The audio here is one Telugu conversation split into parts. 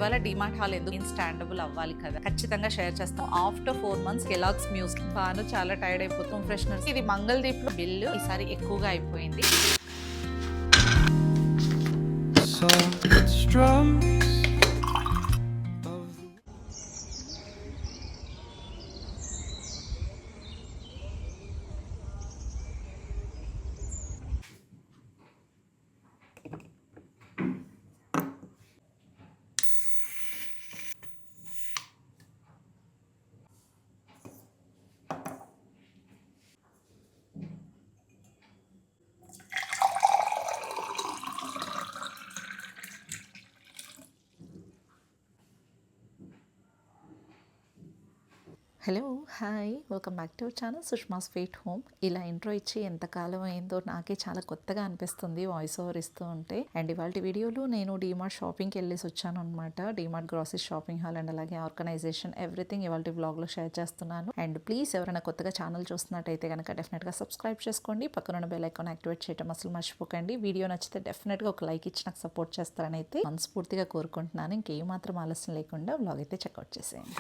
ఇవాళ డిమార్ట్ హాల్ ఎందుకు ఇన్స్టాండబుల్ అవ్వాలి కదా, ఖచ్చితంగా షేర్ చేస్తాం. ఆఫ్టర్ 4 months కెలాగ్స్ మ్యూజిక్ బాను చాలా టైర్డ్ అయిపోతాం. ఫ్రెషనర్స్ ఇది మంగళదీప్ లో బిల్లు ఈసారి ఎక్కువగా అయిపోయింది. Hello, hi, welcome back to our channel Sushma sweet home. ఇలా ఇంట్రో ఇచ్చి ఎంతకాలం అయిందో నాకే చాలా కొత్తగా అనిపిస్తుంది వాయిస్ ఓవర్ ఇస్తూ ఉంటే. అండ్ ఇవాళ వీడియోలో నేను డీమార్ట్ షాపింగ్కి వెళ్ళేసి వచ్చాను అనమాట. DMart grocery shopping hall and అలాగే ఆర్గనైజేషన్ ఎవ్రీథింగ్ ఇవాళ బ్లాగ్లో షేర్ చేస్తున్నాను. అండ్ ప్లీజ్ ఎవరైనా కొత్తగా ఛానల్ చూస్తున్నట్టయితే కనుక డెఫినెట్గా సబ్స్క్రైబ్ చేసుకోండి. పక్కన బెల్ ఐకాన్ యాక్టివేట్ చేయడం అసలు మర్చిపోకండి. వీడియో నచ్చితే డెఫినెట్గా ఒక లైక్ ఇచ్చి నాకు సపోర్ట్ చేస్తారని అయితే మనస్ఫూర్తిగా కోరుకుంటున్నాను. ఇంకేమాత్రం ఆలస్యం లేకుండా బ్లాగ్ అయితే చెక్అవుట్ చేసేయండి.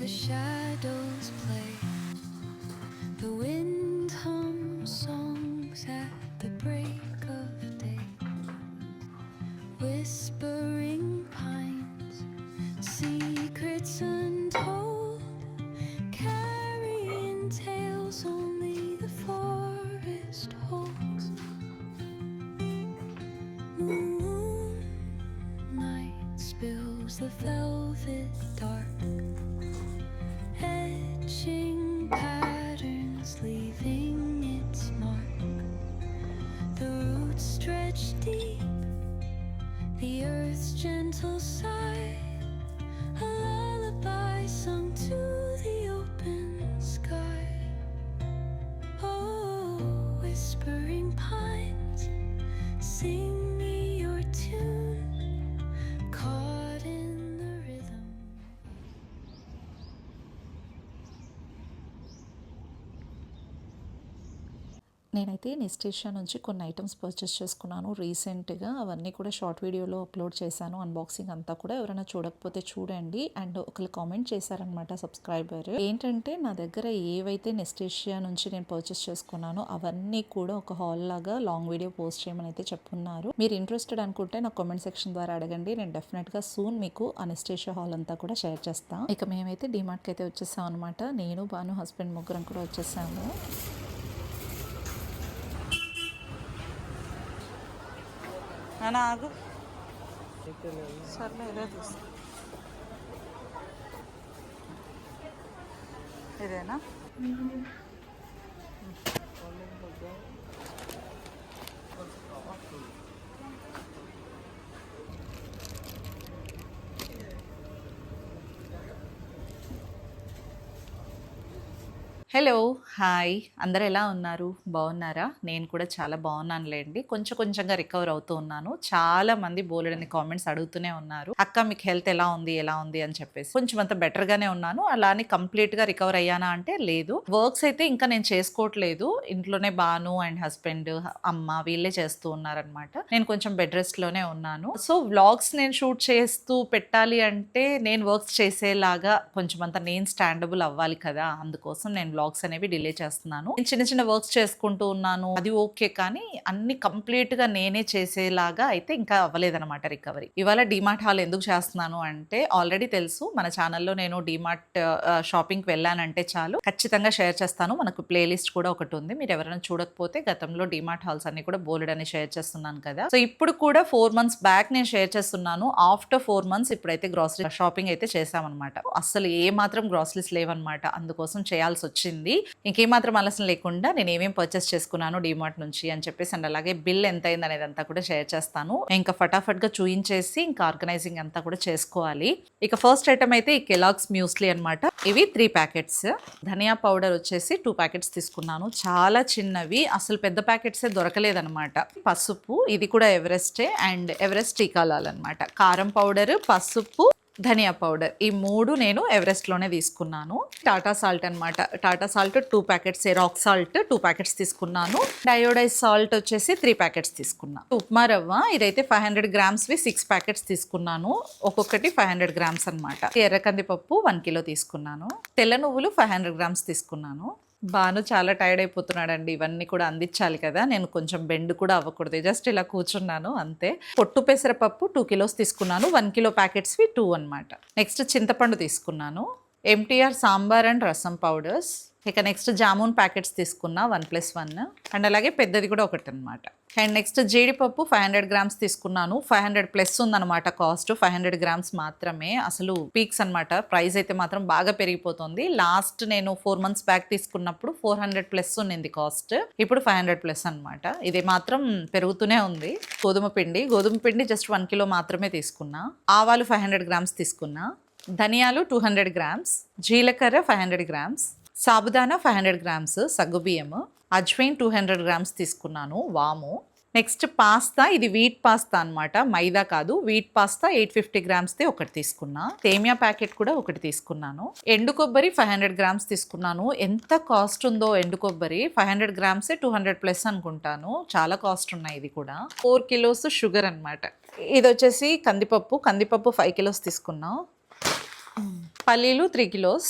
The shadows play, the wind hums songs at the break of day, whispering pines, secrets untold, carrying tales only the forest holds. Moonlight spills the velvet dark, etching patterns leave నేనైతే నెస్టేషియా నుంచి కొన్ని ఐటమ్స్ పర్చేస్ చేసుకున్నాను రీసెంట్గా. అవన్నీ కూడా షార్ట్ వీడియోలో అప్లోడ్ చేశాను. అన్బాక్సింగ్ అంతా కూడా ఎవరైనా చూడకపోతే చూడండి. అండ్ ఒకరు కామెంట్ చేశారనమాట సబ్స్క్రైబర్. ఏంటంటే నా దగ్గర ఏవైతే నెస్టేషియా నుంచి నేను పర్చేస్ చేసుకున్నానో అవన్నీ కూడా ఒక హాల్ లాగా లాంగ్ వీడియో పోస్ట్ చేయమని అయితే చెప్పున్నారు. మీరు ఇంట్రెస్టెడ్ అనుకుంటే నా కామెంట్ సెక్షన్ ద్వారా అడగండి. నేను డెఫినెట్గా సూన్ మీకు ఆ నెస్టేషియా హాల్ అంతా కూడా షేర్ చేస్తాను. ఇక మేమైతే డిమార్ట్కి అయితే వచ్చేసాం అనమాట. నేను బాను హస్బెండ్ ముగ్గురం కూడా వచ్చేసాము. ఆగు సర్లే ఇదే తీసు ఇదేనా హలో హాయ్, అందరు ఎలా ఉన్నారు? బాగున్నారా? నేను కూడా చాలా బాగున్నానులేండి. కొంచెంగా రికవర్ అవుతూ ఉన్నాను. చాలా మంది బోలెడని కామెంట్స్ అడుగుతూనే ఉన్నారు, అక్క మీకు హెల్త్ ఎలా ఉంది అని చెప్పేసి. కొంచెం అంత బెటర్గానే ఉన్నాను. అలానే కంప్లీట్గా రికవర్ అయ్యానా అంటే లేదు. వర్క్స్ అయితే ఇంకా నేను చేసుకోవట్లేదు. ఇంట్లోనే బాను అండ్ హస్బెండ్ అమ్మ వీళ్ళే చేస్తూ ఉన్నారనమాట. నేను కొంచెం బెడ్ రెస్ట్లోనే ఉన్నాను. సో వ్లాగ్స్ నేను షూట్ చేస్తూ పెట్టాలి అంటే నేను వర్క్స్ చేసేలాగా కొంచెం అంత నేను స్టాండబుల్ అవ్వాలి కదా. అందుకోసం నేను వ్లాగ్స్ అనేవి డిలే చేస్తున్నాను. నేను చిన్న వర్క్స్ చేసుకుంటూ ఉన్నాను, అది ఓకే. కానీ అన్ని కంప్లీట్ గా నేనే చేసేలాగా అయితే ఇంకా అవ్వలేదన్నమాట రికవరీ. ఇవాళ డిమార్ట్ హాల్ ఎందుకు చేస్తున్నాను అంటే ఆల్రెడీ తెలుసు, మన ఛానల్లో నేను డిమార్ట్ షాపింగ్కి వెళ్ళానంటే చాలు ఖచ్చితంగా షేర్ చేస్తాను. మనకు ప్లేలిస్ట్ కూడా ఒకటి ఉంది. మీరు ఎవరైనా చూడకపోతే గతంలో డిమార్ట్ హాల్స్ అన్ని కూడా బోల్డ్ అని షేర్ చేస్తున్నాను కదా. సో ఇప్పుడు కూడా 4 months బ్యాక్ నేను షేర్ చేస్తున్నాను. ఆఫ్టర్ 4 months ఇప్పుడైతే గ్రాసరీ షాపింగ్ అయితే చేసామన్నమాట. అసలు ఏ మాత్రం గ్రాసరీస్ లేవన్నమాట. అందుకోసం చేయాల్సి వచ్చింది. ఇంకేమాత్రం ఆలస్యం లేకుండా నేను ఏమేమి పర్చేస్ చేసుకున్నాను డిమార్ట్ నుంచి అని చెప్పేసి, అండ్ అలాగే బిల్ ఎంత అయింది అనేది అంతా కూడా షేర్ చేస్తాను. ఇంకా ఫటాఫట్ గా చూయించేసి ఇంకా ఆర్గనైజింగ్ అంతా కూడా చేసుకోవాలి. ఇక ఫస్ట్ ఐటమ్ అయితే ఈ కెలాగ్స్ మ్యూస్లీ అనమాట. ఇవి 3 ప్యాకెట్స్. ధనియా పౌడర్ వచ్చేసి 2 ప్యాకెట్స్ తీసుకున్నాను. చాలా చిన్నవి, అసలు పెద్ద ప్యాకెట్సే దొరకలేదన్నమాట. పసుపు, ఇది కూడా ఎవరెస్టే అండ్ ఎవరెస్ట్ టీకాలాల్ అనమాట. కారం పౌడర్, పసుపు, ధనియా పౌడర్, ఈ 3 నేను ఎవరెస్ట్లోనే తీసుకున్నాను. టాటా సాల్ట్ అనమాట. Tata salt 2 packets, rock salt 2 packets తీసుకున్నాను. డయోడైజ్ సాల్ట్ వచ్చేసి 3 ప్యాకెట్స్ తీసుకున్నాను. ఉప్మా రవ్వ ఇదైతే 500 grams 6 ప్యాకెట్స్ తీసుకున్నాను. ఒక్కొక్కటి 500 grams అనమాట. ఎర్ర కందిపప్పు 1 kilo తీసుకున్నాను. తెల్ల నువ్వులు 500 grams తీసుకున్నాను. బాను చాలా టైర్డ్ అయిపోతున్నాడండి. ఇవన్నీ కూడా అందించాలి కదా. నేను కొంచెం బెండ్ కూడా అవ్వకూడదు, జస్ట్ ఇలా కూర్చున్నాను అంతే. పొట్టు పెసరపప్పు 2 kilos తీసుకున్నాను. 1 kilo ప్యాకెట్స్వి 2 అనమాట. నెక్స్ట్ చింతపండు తీసుకున్నాను. ఎంటీఆర్ సాంబార్ అండ్ రసం పౌడర్స్. ఇక నెక్స్ట్ జామున్ ప్యాకెట్స్ తీసుకున్నా 1+1 అండ్ అలాగే పెద్దది కూడా ఒకటి అనమాట. అండ్ నెక్స్ట్ జీడిపప్పు 500 grams తీసుకున్నాను. 500+ ఉందన్నమాట కాస్ట్. 500 grams మాత్రమే. అసలు పీక్స్ అనమాట. ప్రైస్ అయితే మాత్రం బాగా పెరిగిపోతుంది. లాస్ట్ నేను 4 months బ్యాక్ తీసుకున్నప్పుడు 400+ ఉన్నింది కాస్ట్. ఇప్పుడు 500+ అనమాట. ఇది మాత్రం పెరుగుతూనే ఉంది. గోధుమ పిండి జస్ట్ 1 kilo మాత్రమే తీసుకున్నా. ఆవాలు 500 grams తీసుకున్నా. ధనియాలు 200 grams, జీలకర్ర 500 grams, sabudana 500 grams, సగ్గుబియ్యము, ajwain 200 grams తీసుకున్నాను, వాము. నెక్స్ట్ పాస్తా, ఇది వీట్ పాస్తా అనమాట, మైదా కాదు, వీట్ పాస్తా 850 grams ఒకటి తీసుకున్నా. సేమియా ప్యాకెట్ కూడా ఒకటి తీసుకున్నాను. ఎండు కొబ్బరి 500 grams తీసుకున్నాను. ఎంత కాస్ట్ ఉందో ఎండు కొబ్బరి, 500 grams 200+ అనుకుంటాను. చాలా కాస్ట్ ఉన్నాయి. ఇది కూడా 4 kilos షుగర్ అనమాట. ఇది వచ్చేసి కందిపప్పు 5 kilos తీసుకున్నా. పల్లీలు 3 kilos.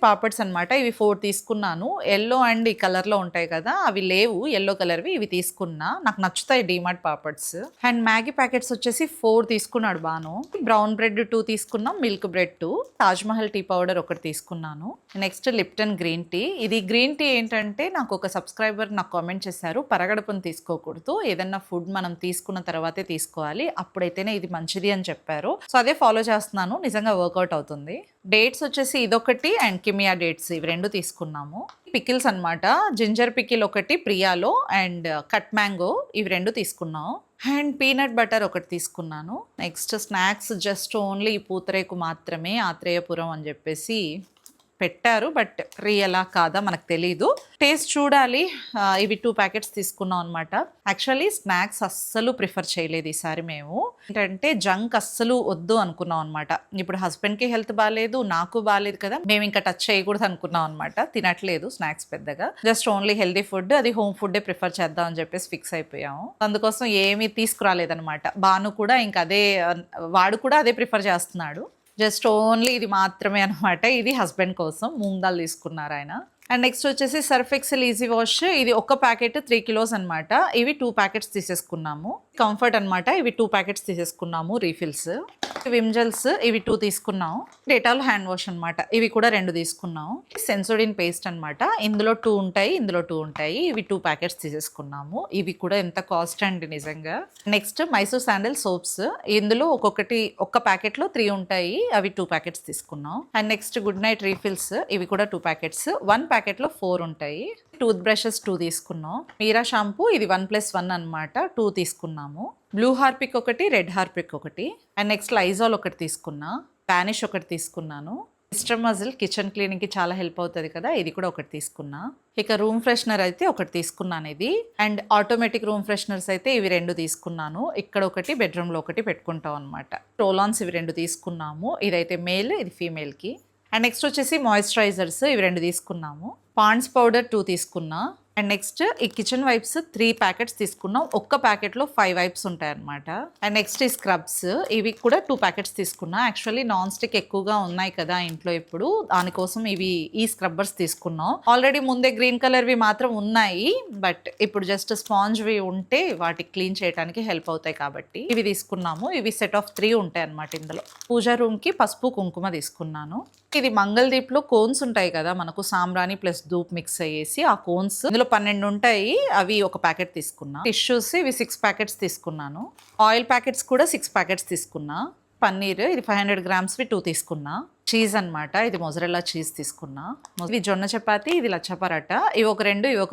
పాపడ్స్ అనమాట. ఇవి 4 తీసుకున్నాను. ఎల్లో అండ్ ఈ కలర్లో ఉంటాయి కదా, అవి లేవు, ఎల్లో కలర్వి. ఇవి తీసుకున్నా, నాకు నచ్చుతాయి DMart papads. And Maggi packets వచ్చేసి 4 తీసుకున్నాడు బాను. బ్రౌన్ బ్రెడ్ 2 తీసుకున్నాం, milk bread 2, Taj Mahal tea powder ఒకటి తీసుకున్నాను. Next Lipton green tea. ఇది గ్రీన్ టీ ఏంటంటే, నాకు ఒక సబ్స్క్రైబర్ నాకు కామెంట్ చేశారు, పరగడపును తీసుకోకూడదు, ఏదన్నా ఫుడ్ మనం తీసుకున్న తర్వాతే తీసుకోవాలి, అప్పుడైతేనే ఇది మంచిది అని చెప్పారు. సో అదే ఫాలో చేస్తున్నాను. నిజంగా వర్కౌట్ అవుతుంది. డేట్స్ వచ్చేసి ఇదొకటి అండ్ కిమియా డేట్స్, ఇవి 2 తీసుకున్నాము. పికిల్స్ అనమాట. జింజర్ పికిల్ ఒకటి ప్రియాలో అండ్ కట్ మ్యాంగో, ఇవి 2 తీసుకున్నాము. అండ్ పీనట్ బటర్ ఒకటి తీసుకున్నాను. నెక్స్ట్ స్నాక్స్ జస్ట్ ఓన్లీ పూతరేకు మాత్రమే, ఆత్రేయపురం అని చెప్పేసి పెట్టారు, బట్ రియలా కాదా మనకు తెలీదు. టేస్ట్ చూడాలి. ఇవి 2 ప్యాకెట్స్ తీసుకున్నాం అనమాట. యాక్చువల్లీ స్నాక్స్ అస్సలు ప్రిఫర్ చేయలేదు ఈసారి మేము. ఏంటంటే జంక్ అస్సలు వద్దు అనుకున్నాం అనమాట. ఇప్పుడు హస్బెండ్కి హెల్త్ బాగాలేదు, నాకు బాగాలేదు కదా, మేము ఇంకా టచ్ చేయకూడదు అనుకున్నాం అనమాట. తినట్లేదు స్నాక్స్ పెద్దగా, జస్ట్ ఓన్లీ హెల్దీ ఫుడ్, అది హోమ్ ఫుడ్డే ప్రిఫర్ చేద్దాం అని చెప్పేసి ఫిక్స్ అయిపోయాము. అందుకోసం ఏమీ తీసుకురాలేదనమాట. బాను కూడా ఇంకా అదే, వాడు కూడా అదే ప్రిఫర్ చేస్తున్నాడు. జస్ట్ ఓన్లీ ఇది మాత్రమే అనమాట. ఇది హస్బెండ్ కోసం మూంగ్ దాల్ తీసుకున్నారు ఆయన. అండ్ నెక్స్ట్ వచ్చేసి సర్ఫ్ ఎక్సెల్ ఈజీ వాష్. ఇది ఒక ప్యాకెట్ 3 కిలోస్ అనమాట. ఇవి 2 ప్యాకెట్స్ తీసేసుకున్నాము. కంఫర్ట్ అనమాట, ఇవి 2 ప్యాకెట్స్ తీసేసుకున్నాము రీఫిల్స్. విమ్ జెల్స్ ఇవి 2 తీసుకున్నాము. డేటాల్ హ్యాండ్ వాష్ అనమాట, ఇవి కూడా 2 తీసుకున్నాము. సెన్సోడిన్ పేస్ట్ అనమాట, ఇందులో 2 ఉంటాయి, ఇందులో 2 ఉంటాయి. ఇవి 2 ప్యాకెట్స్ తీసేసుకున్నాము. ఇవి కూడా ఎంత కాస్ట్ అండి నిజంగా. నెక్స్ట్ మైసూర్ శాండల్ సోప్స్, ఇందులో ఒక్క ప్యాకెట్లో 3 ఉంటాయి, అవి 2 ప్యాకెట్స్ తీసుకున్నాం. And next good night refills, ఇవి కూడా 2 ప్యాకెట్స్. 1 ప్యాకెట్లో 4 ఉంటాయి. టూత్ బ్రషెస్ 2 తీసుకున్నాం. మీరా షాంపూ ఇది 1+1 అనమాట, 2 తీసుకున్నాము. బ్లూ హార్పిక్ ఒకటి, రెడ్ హార్పిక్ ఒకటి. అండ్ నెక్స్ట్ లైజాల్ ఒకటి తీసుకున్నా. పానిష్ ఒకటి తీసుకున్నాను. మిస్టర్ మజిల్ కిచెన్ క్లీనింగ్కి చాలా హెల్ప్ అవుతుంది కదా, ఇది కూడా ఒకటి తీసుకున్నా. ఇక రూమ్ ఫ్రెషనర్ అయితే ఒకటి తీసుకున్నాను ఇది. అండ్ ఆటోమేటిక్ రూమ్ ఫ్రెషనర్స్ అయితే ఇవి 2 తీసుకున్నాను. ఇక్కడ ఒకటి, బెడ్రూమ్లో ఒకటి పెట్టుకుంటాం అనమాట. రోలాన్స్ ఇవి 2 తీసుకున్నాము. ఇదైతే మేల్, ఇది ఫీమేల్కి. అండ్ నెక్స్ట్ వచ్చేసి మాయిశ్చరైజర్స్ ఇవి 2 తీసుకున్నాము. పాండ్స్ పౌడర్ 2 తీసుకున్నా. అండ్ నెక్స్ట్ ఈ కిచెన్ వైప్స్ 3 ప్యాకెట్స్ తీసుకున్నాం. ఒక్క ప్యాకెట్లో 5 వైప్స్ ఉంటాయి అనమాట. అండ్ నెక్స్ట్ ఈ స్క్రబ్స్, ఇవి కూడా 2 ప్యాకెట్స్ తీసుకున్నా. యాక్చువల్లీ నాన్ స్టిక్ ఎక్కువగా ఉన్నాయి కదా ఇంట్లో ఇప్పుడు, దానికోసం ఈ స్క్రబ్బర్స్ తీసుకున్నాం. ఆల్రెడీ ముందే గ్రీన్ కలర్వి మాత్రం ఉన్నాయి, బట్ ఇప్పుడు జస్ట్ స్పాంజ్వి ఉంటే వాటికి క్లీన్ చేయడానికి హెల్ప్ అవుతాయి కాబట్టి ఇవి తీసుకున్నాము. ఇవి సెట్ ఆఫ్ 3 ఉంటాయి అనమాట. ఇందులో పూజా రూమ్కి పసుపు కుంకుమ తీసుకున్నాను. ఇది మంగళదీప్లో కోన్స్ ఉంటాయి కదా మనకు, సాంబ్రాణి ప్లస్ ధూప్ మిక్స్ అయ్యేసి ఆ కోన్స్, ఇందులో 12 ఉంటాయి, అవి ఒక ప్యాకెట్ తీసుకున్నా. టిష్యూస్ ఇవి 6 ప్యాకెట్స్ తీసుకున్నాను. ఆయిల్ ప్యాకెట్స్ కూడా 6 ప్యాకెట్స్ తీసుకున్నా. పన్నీర్ ఇది 500 గ్రామ్స్వి 2 తీసుకున్నా. చీజ్ అనమాట, ఇది మొజరెల్లా చీజ్ తీసుకున్నా. ఇవి జొన్న చపాతి, ఇది లచ్చ పరాటా, ఇవి ఒక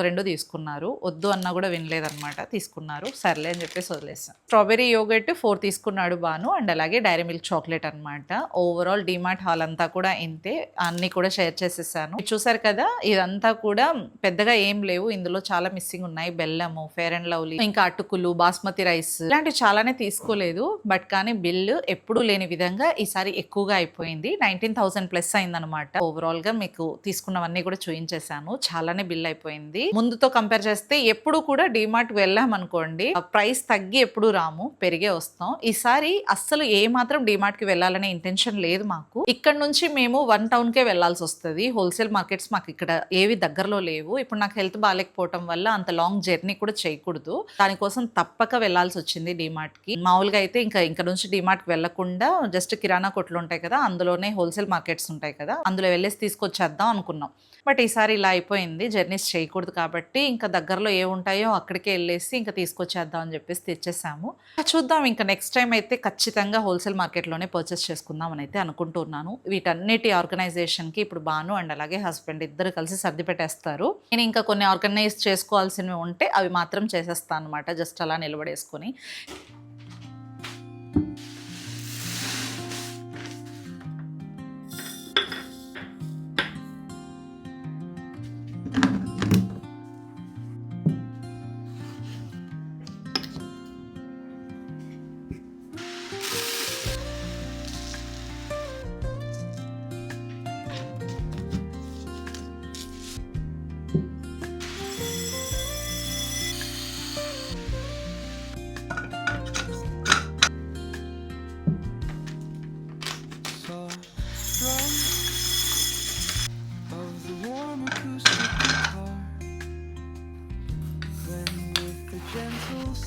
2 తీసుకున్నారు. వద్దు అన్నా కూడా వినలేదన్నమాట, తీసుకున్నారు. సర్లే అని చెప్పేసి వదిలేసాను. స్ట్రాబెరీ యోగర్ట్ 4 తీసుకున్నాడు బాను. అండ్ అలాగే డైరీ మిల్క్ చాక్లెట్ అనమాట. ఓవరాల్ డిమార్ట్ హాల్ అంతా కూడా ఇంతే, అన్ని కూడా షేర్ చేసేసాను. చూసారు కదా, ఇదంతా కూడా పెద్దగా ఏం లేవు, ఇందులో చాలా మిస్సింగ్ ఉన్నాయి. బెల్లము, ఫేర్ అండ్ లవ్లీ, ఇంకా అటుకులు, బాస్మతి రైస్ ఇలాంటివి చాలానే తీసుకోలేదు. బట్ కానీ బిల్లు ఎప్పుడూ లేని విధంగా ఈసారి ఎక్కువగా అయిపోయింది. 19,000 ప్లస్ అయిందనమాట. ఓవరాల్ గా మీకు తీసుకున్నవన్నీ కూడా చూపించేశాను. చాలానే బిల్ అయిపోయింది. ముందుతో కంపేర్ చేస్తే ఎప్పుడు కూడా డిమార్ట్ వెళ్ళామనుకోండి, ప్రైస్ తగ్గి ఎప్పుడు రాము, పెరిగే వస్తాం. ఈసారి అస్సలు ఏ మాత్రం డిమార్ట్ కి వెళ్ళాలనే ఇంటెన్షన్ లేదు మాకు. ఇక్కడ నుంచి మేము 1 టౌన్ కే వెళ్లాల్సి వస్తుంది. హోల్సేల్ మార్కెట్స్ మాకు ఇక్కడ ఏవి దగ్గరలో లేవు. ఇప్పుడు నాకు హెల్త్ బాగాలేకపోవటం వల్ల అంత లాంగ్ జర్నీ కూడా చేయకూడదు, దానికోసం తప్పక వెళ్లాల్సి వచ్చింది డిమార్ట్ కి. మామూలుగా అయితే ఇంకా నుంచి డిమార్ట్ కి వెళ్లకుండా జస్ట్ కిరాణా కొట్లు ఉంటాయి కదా, అందులోనే హోల్సేల్ మార్కెట్స్ ఉంటాయి కదా, అందులో వెళ్ళేసి తీసుకొచ్చేద్దాం అనుకున్నాం. బట్ ఈసారి ఇలా అయిపోయింది, జర్నీస్ చేయకూడదు కాబట్టి ఇంకా దగ్గరలో ఏ ఉంటాయో అక్కడికే వెళ్ళేసి ఇంకా తీసుకొచ్చేద్దాం అని చెప్పేసి తెచ్చేసాము. చూద్దాం, ఇంకా నెక్స్ట్ టైం అయితే ఖచ్చితంగా హోల్సేల్ మార్కెట్లోనే పర్చేస్ చేసుకుందాం అని అయితే అనుకుంటున్నాను. వీటన్నిటి ఆర్గనైజేషన్కి ఇప్పుడు బాను అండ్ అలాగే హస్బెండ్ ఇద్దరు కలిసి సర్ది పెట్టేస్తారు. నేను ఇంకా కొన్ని ఆర్గనైజ్ చేసుకోవాల్సినవి ఉంటే అవి మాత్రం చేసేస్తాను అనమాట, జస్ట్ అలా నిలబడేసుకొని.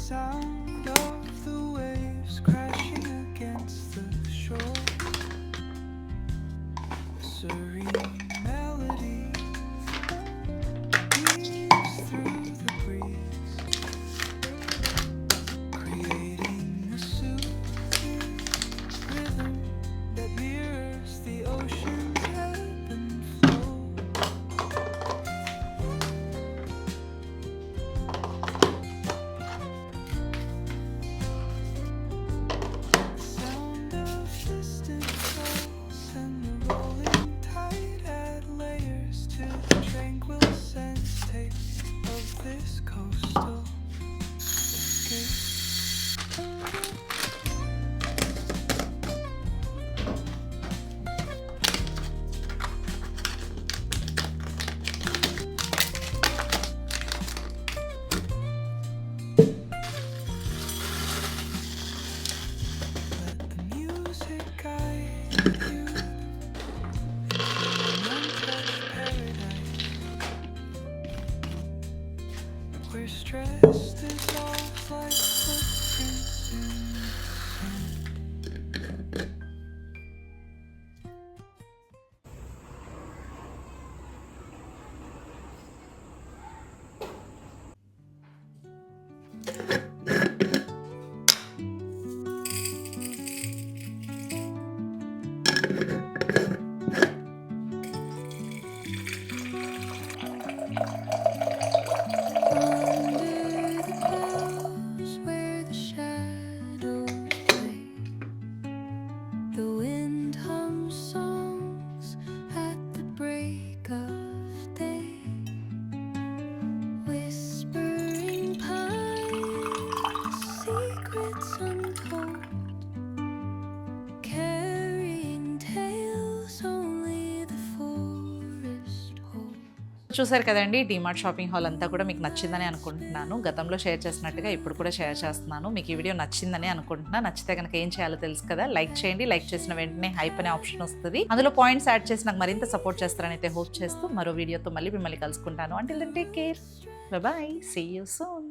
Sound of the waves crashing against the shore, a serene melody weaves through the breeze, creating a soothing rhythm that mirrors the ocean's ebb and flow. stress dissolves like footprints in sand. Under the clouds where the shadows play, the wind hums songs at the break of day, whispering pines, secrets untold, carrying tales only the forest holds. చూసారు కదండి, డీమార్ట్ షాపింగ్ హాల్ అంతా కూడా మీకు నచ్చిందని అనుకుంటున్నాను. గతంలో షేర్ చేసినట్టుగా ఇప్పుడు కూడా షేర్ చేస్తున్నాను. మీకు ఈ వీడియో నచ్చిందని అనుకుంటున్నా. నచ్చితే కనుక ఏం చేయాలో తెలుసు కదా, లైక్ చేయండి. లైక్ చేసిన వెంటనే హైప్ అనే ఆప్షన్ వస్తుంది, అందులో పాయింట్స్ యాడ్ చేసి నాకు మరింత సపోర్ట్ చేస్తారని అయితే హోప్ చేస్తూ మరో వీడియోతో మళ్ళీ మిమ్మల్ని కలుసుకుంటాను. Until then take care, bye bye, see you soon.